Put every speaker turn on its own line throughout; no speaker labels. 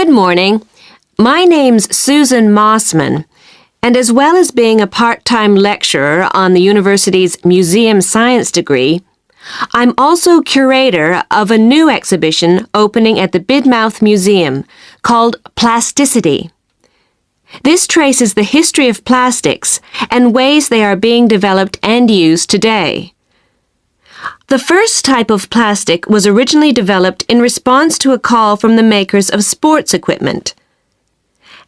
Good morning. My name's Susan Mossman, and as well as being a part-time lecturer on the university's Museum Science degree, I'm also curator of a new exhibition opening at the Bidmouth Museum called Plasticity. This traces the history of plastics and ways they are being developed and used today. The first type of plastic was originally developed in response to a call from the makers of sports equipment.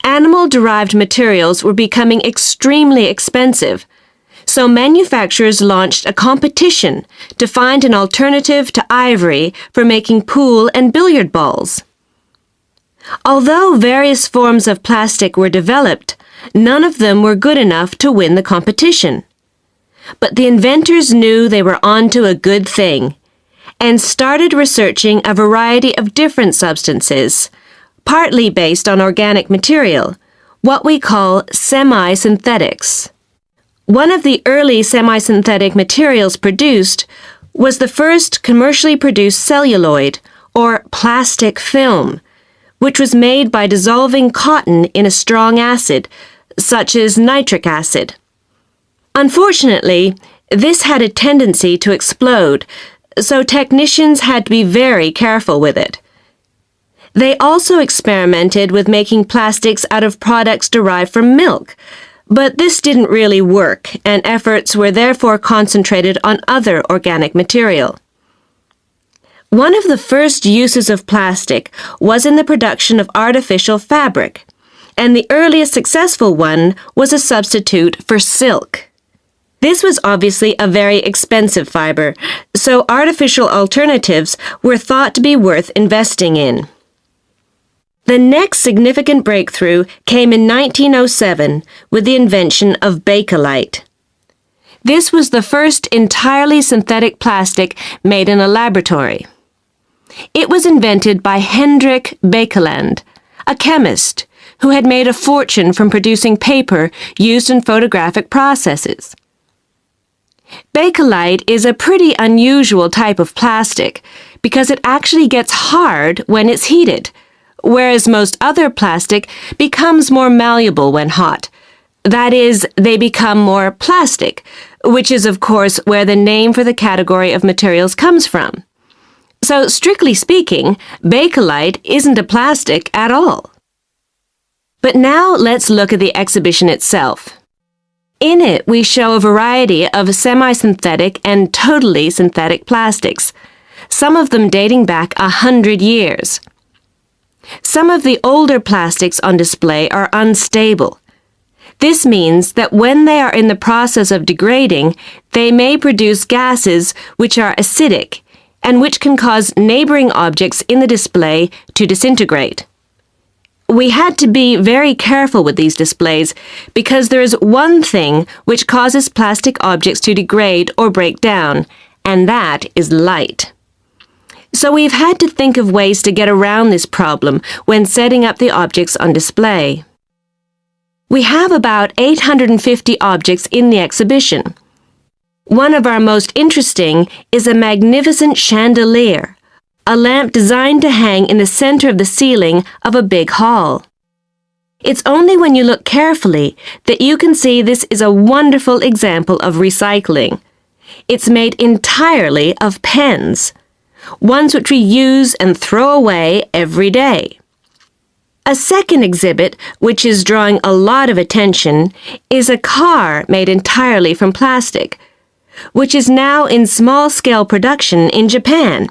Animal-derived materials were becoming extremely expensive, so manufacturers launched a competition to find an alternative to ivory for making pool and billiard balls. Although various forms of plastic were developed, none of them were good enough to win the competition. But the inventors knew they were onto a good thing and started researching a variety of different substances, partly based on organic material, what we call semi-synthetics. One of the early semi-synthetic materials produced was the first commercially produced celluloid, or plastic film, which was made by dissolving cotton in a strong acid, such as nitric acid. Unfortunately, this had a tendency to explode, so technicians had to be very careful with it. They also experimented with making plastics out of products derived from milk, but this didn't really work, and efforts were therefore concentrated on other organic material. One of the first uses of plastic was in the production of artificial fabric, and the earliest successful one was a substitute for silk. This was obviously a very expensive fiber, so artificial alternatives were thought to be worth investing in. The next significant breakthrough came in 1907 with the invention of Bakelite. This was the first entirely synthetic plastic made in a laboratory. It was invented by Hendrik Baekeland, a chemist who had made a fortune from producing paper used in photographic processes. Bakelite is a pretty unusual type of plastic because it actually gets hard when it's heated, whereas most other plastic becomes more malleable when hot. That is, they become more plastic, which is of course where the name for the category of materials comes from. So, strictly speaking, Bakelite isn't a plastic at all. But now let's look at the exhibition itself. In it, we show a variety of semi-synthetic and totally synthetic plastics, some of them dating back 100 years. Some of the older plastics on display are unstable. This means that when they are in the process of degrading, they may produce gases which are acidic and which can cause neighboring objects in the display to disintegrate. We had to be very careful with these displays because there is one thing which causes plastic objects to degrade or break down, and that is light. So we've had to think of ways to get around this problem when setting up the objects on display. We have about 850 objects in the exhibition. One of our most interesting is a magnificent chandelier, a lamp designed to hang in the center of the ceiling of a big hall. It's only when you look carefully that you can see this is a wonderful example of recycling. It's made entirely of pens, ones which we use and throw away every day. A second exhibit, which is drawing a lot of attention, is a car made entirely from plastic, which is now in small-scale production in Japan.